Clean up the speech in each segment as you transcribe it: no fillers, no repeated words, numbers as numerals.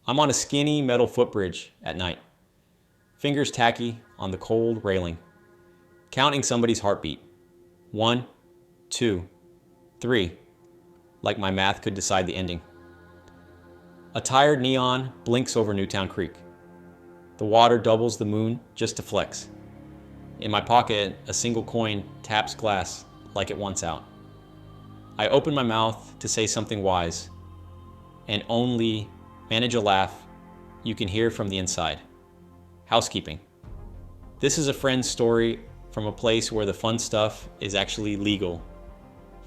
I'm on a skinny metal footbridge at night, fingers tacky on the cold railing, counting somebody's heartbeat. 1, 2, 3, like my math could decide the ending. A tired neon blinks over Newtown Creek. The water doubles the moon just to flex. In my pocket, a single coin taps glass like it wants out. I open my mouth to say something wise, and only manage a laugh you can hear from the inside. Housekeeping. This is a friend's story from a place where the fun stuff is actually legal.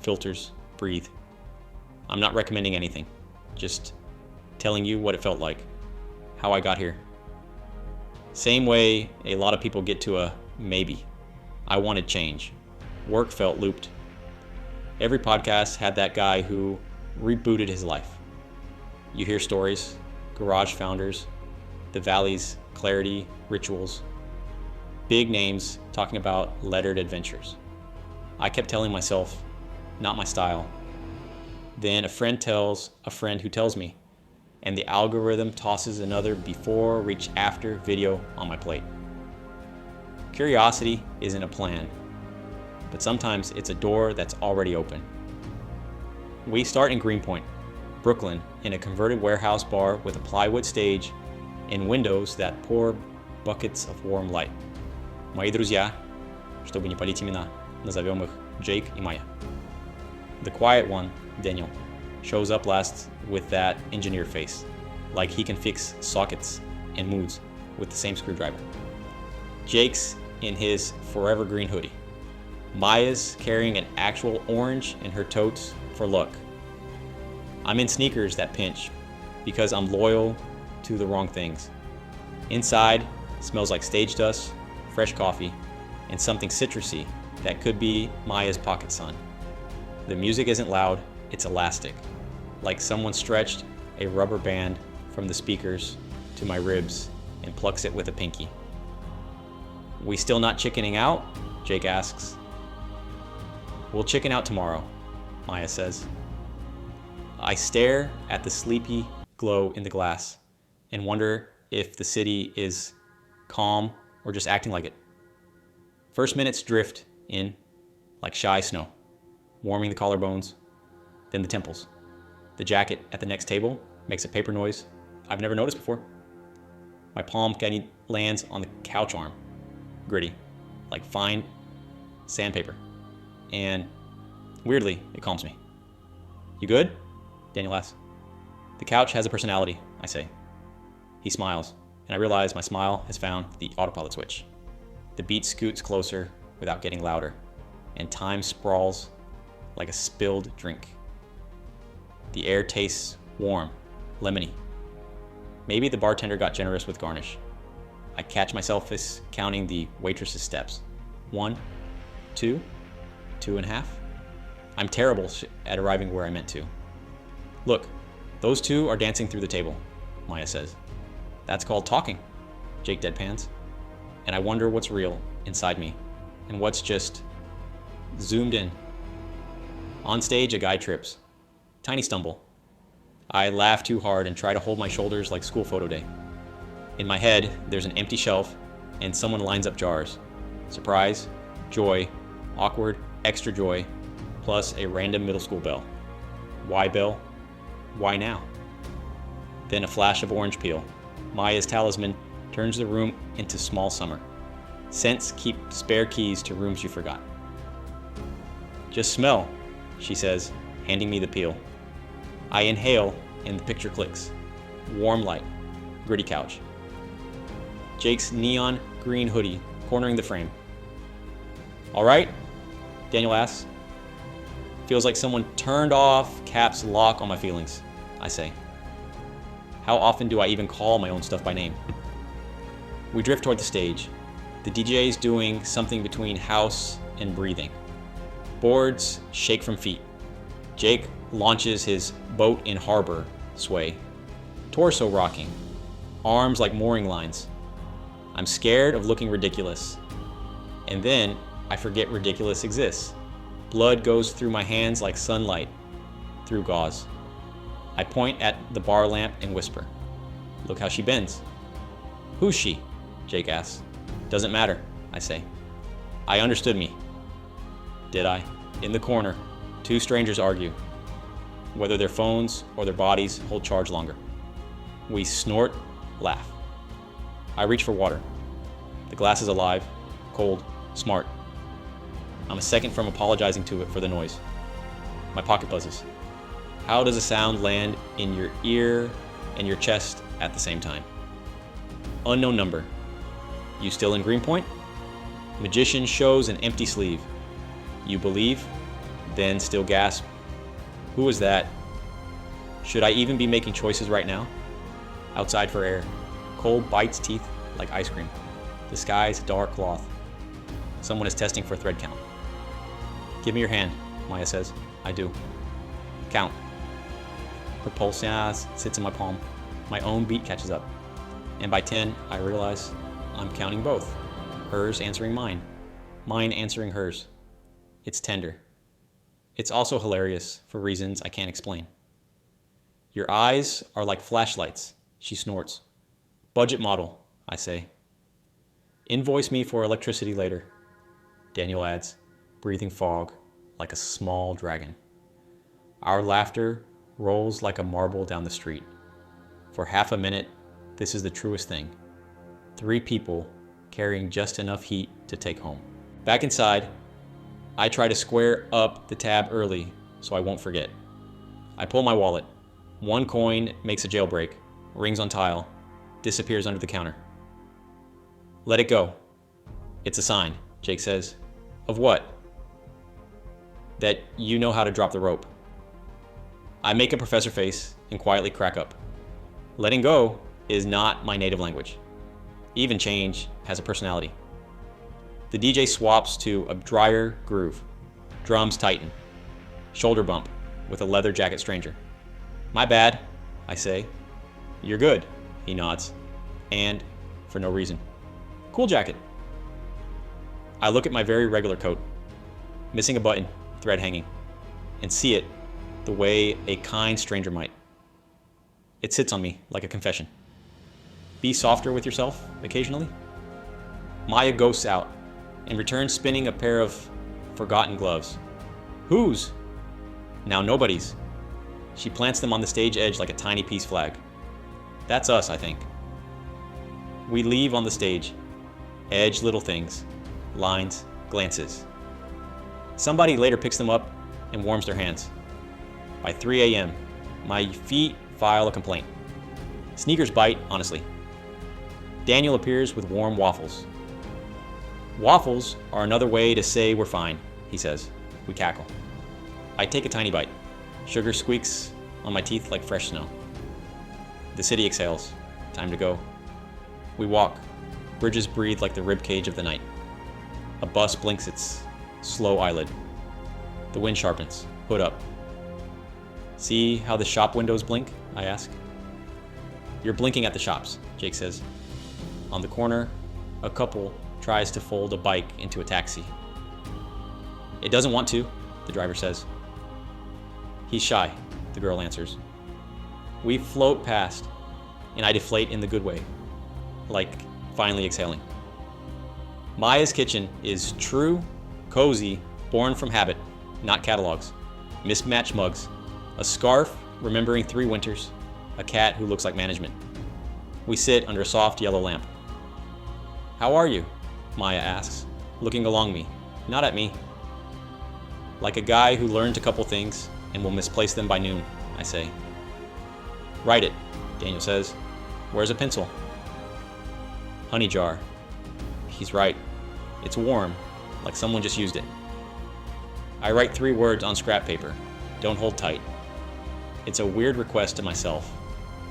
Filters, breathe. I'm not recommending anything, just telling you what it felt like, how I got here. Same way a lot of people get to a maybe. I wanted change. Work felt looped. Every podcast had that guy who rebooted his life. You hear stories, garage founders, the Valley's clarity, rituals, big names talking about lettered adventures. I kept telling myself, not my style. Then a friend tells a friend who tells me, and the algorithm tosses another before reach after video on my plate. Curiosity isn't a plan, but sometimes it's a door that's already open. We start in Greenpoint, Brooklyn, in a converted warehouse bar with a plywood stage and windows that pour buckets of warm light. Мои друзья, чтобы не палить имена, назовем их Jake и Maya. The quiet one, Daniel, shows up last with that engineer face, like he can fix sockets and moods with the same screwdriver. Jake's in his forever green hoodie. Maya's carrying an actual orange in her totes for luck. I'm in sneakers that pinch because I'm loyal to the wrong things. Inside smells like stage dust, fresh coffee, and something citrusy that could be Maya's pocket sun. The music isn't loud, it's elastic, like someone stretched a rubber band from the speakers to my ribs and plucks it with a pinky. We still not chickening out? Jake asks. We'll chicken out tomorrow, Maya says. I stare at the sleepy glow in the glass and wonder if the city is calm or just acting like it. First minutes drift in like shy snow, warming the collarbones, then the temples. The jacket at the next table makes a paper noise I've never noticed before. My palm lands on the couch arm, gritty, like fine sandpaper. And weirdly, it calms me. You good? Daniel asks. The couch has a personality, I say. He smiles, and I realize my smile has found the autopilot switch. The beat scoots closer without getting louder, and time sprawls like a spilled drink. The air tastes warm, lemony. Maybe the bartender got generous with garnish. I catch myself as counting the waitress's steps. 1, 2, 2.5. I'm terrible at arriving where I meant to. Look, those two are dancing through the table, Maya says. That's called talking, Jake deadpans. And I wonder what's real inside me and what's just zoomed in. On stage, a guy trips. Tiny stumble. I laugh too hard and try to hold my shoulders like school photo day. In my head, there's an empty shelf and someone lines up jars. Surprise, joy, awkward, extra joy, plus a random middle school bell. Why bell? Why now? Then a flash of orange peel. Maya's talisman turns the room into small summer. Scents keep spare keys to rooms you forgot. Just smell, she says, handing me the peel. I inhale and the picture clicks. Warm light, gritty couch. Jake's neon green hoodie cornering the frame. All right? Daniel asks. Feels like someone turned off caps lock on my feelings, I say. How often do I even call my own stuff by name? We drift toward the stage. The DJ's doing something between house and breathing. Boards shake from feet. Jake launches his boat in harbor sway. Torso rocking. Arms like mooring lines. I'm scared of looking ridiculous. And then I forget ridiculous exists. Blood goes through my hands like sunlight through gauze. I point at the bar lamp and whisper, Look how she bends. Who's she? Jake asks. Doesn't matter, I say. I understood me. Did I? In the corner, two strangers argue whether their phones or their bodies hold charge longer. We snort, laugh. I reach for water. The glass is alive, cold, smart. I'm a second from apologizing to it for the noise. My pocket buzzes. How does a sound land in your ear and your chest at the same time? Unknown number. You still in Greenpoint? Magician shows an empty sleeve. You believe, then still gasp. Who is that? Should I even be making choices right now? Outside for air. Cold bites teeth like ice cream. The sky's dark cloth. Someone is testing for thread count. Give me your hand, Maya says. I do. Count. Her pulse sits in my palm. My own beat catches up. And by 10, I realize I'm counting both. Hers answering mine. Mine answering hers. It's tender. It's also hilarious for reasons I can't explain. Your eyes are like flashlights, she snorts. Budget model, I say. Invoice me for electricity later. Daniel adds, breathing fog like a small dragon. Our laughter rolls like a marble down the street. For half a minute, this is the truest thing. 3 people carrying just enough heat to take home. Back inside, I try to square up the tab early so I won't forget. I pull my wallet. 1 coin makes a jailbreak, rings on tile, disappears under the counter. Let it go. It's a sign, Jake says. Of what? That you know how to drop the rope. I make a professor face and quietly crack up. Letting go is not my native language. Even change has a personality. The DJ swaps to a drier groove. Drums tighten. Shoulder bump with a leather jacket stranger. My bad, I say. You're good, he nods. And for no reason. Cool jacket. I look at my very regular coat, missing a button, thread hanging, and see it the way a kind stranger might. It sits on me like a confession. Be softer with yourself occasionally. Maya ghosts out and returns spinning a pair of forgotten gloves. Whose? Now nobody's. She plants them on the stage edge like a tiny peace flag. That's us, I think. We leave on the stage. Edge little things. Lines, glances. Somebody later picks them up and warms their hands. By 3 a.m., my feet file a complaint. Sneakers bite, honestly. Daniel appears with warm waffles. Waffles are another way to say we're fine, he says. We cackle. I take a tiny bite. Sugar squeaks on my teeth like fresh snow. The city exhales. Time to go. We walk. Bridges breathe like the ribcage of the night. A bus blinks its slow eyelid. The wind sharpens. Hood up. See how the shop windows blink? I ask. You're blinking at the shops, Jake says. On the corner, a couple tries to fold a bike into a taxi. It doesn't want to, the driver says. He's shy, the girl answers. We float past, and I deflate in the good way, like finally exhaling. Maya's kitchen is true, cozy, born from habit, not catalogs. Mismatched mugs, a scarf remembering 3 winters, a cat who looks like management. We sit under a soft yellow lamp. How are you? Maya asks, looking along me, not at me. Like a guy who learned a couple things and will misplace them by noon, I say. Write it, Daniel says. Where's a pencil? Honey jar. He's right. It's warm, like someone just used it. I write 3 words on scrap paper. Don't hold tight. It's a weird request to myself.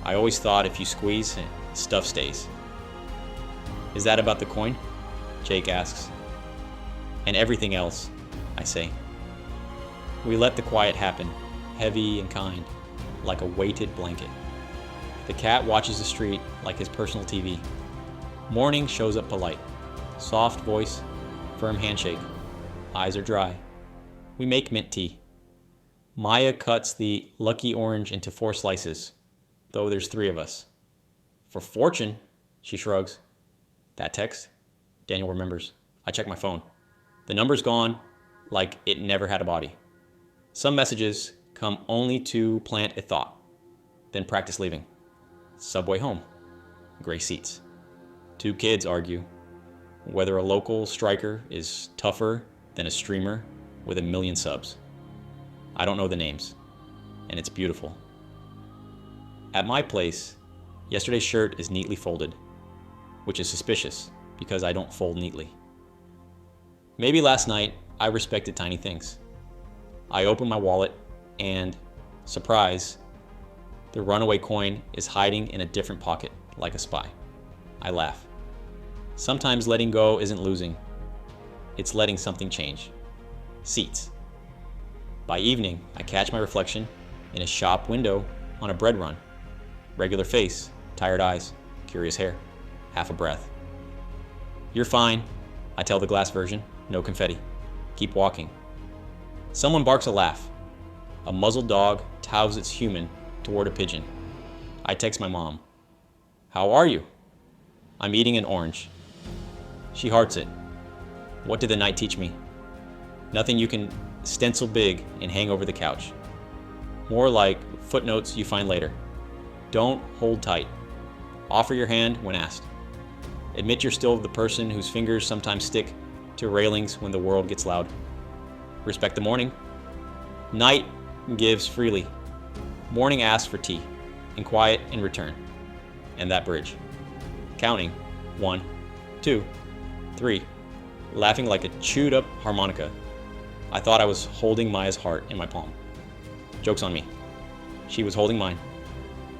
I always thought if you squeeze, stuff stays. Is that about the coin? Jake asks. And everything else, I say. We let the quiet happen, heavy and kind, like a weighted blanket. The cat watches the street like his personal TV. Morning shows up polite. Soft voice, firm handshake. Eyes are dry. We make mint tea. Maya cuts the lucky orange into 4 slices, though there's 3 of us. For fortune, she shrugs. That text? Daniel remembers. I check my phone. The number's gone, like it never had a body. Some messages come only to plant a thought, then practice leaving. Subway home. Gray seats. Two kids argue whether a local striker is tougher than a streamer with 1 million subs. I don't know the names, and it's beautiful. At my place, yesterday's shirt is neatly folded, which is suspicious because I don't fold neatly. Maybe last night I respected tiny things. I open my wallet and, surprise, the runaway coin is hiding in a different pocket like a spy. I laugh. Sometimes letting go isn't losing. It's letting something change. Seats. By evening, I catch my reflection in a shop window on a bread run. Regular face, tired eyes, curious hair, half a breath. You're fine, I tell the glass version, no confetti. Keep walking. Someone barks a laugh. A muzzled dog tows its human toward a pigeon. I text my mom. How are you? I'm eating an orange. She hearts it. What did the night teach me? Nothing you can stencil big and hang over the couch. More like footnotes you find later. Don't hold tight. Offer your hand when asked. Admit you're still the person whose fingers sometimes stick to railings when the world gets loud. Respect the morning. Night gives freely. Morning asks for tea, and quiet in return. And that bridge. Counting. 1, 2, 3. Laughing like a chewed up harmonica. I thought I was holding Maya's heart in my palm. Joke's on me. She was holding mine.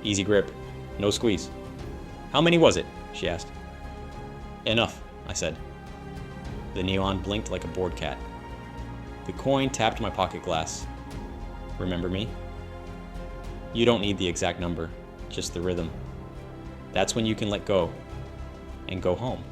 Easy grip. No squeeze. How many was it? She asked. Enough, I said. The neon blinked like a bored cat. The coin tapped my pocket glass. Remember me? You don't need the exact number, just the rhythm. That's when you can let go and go home.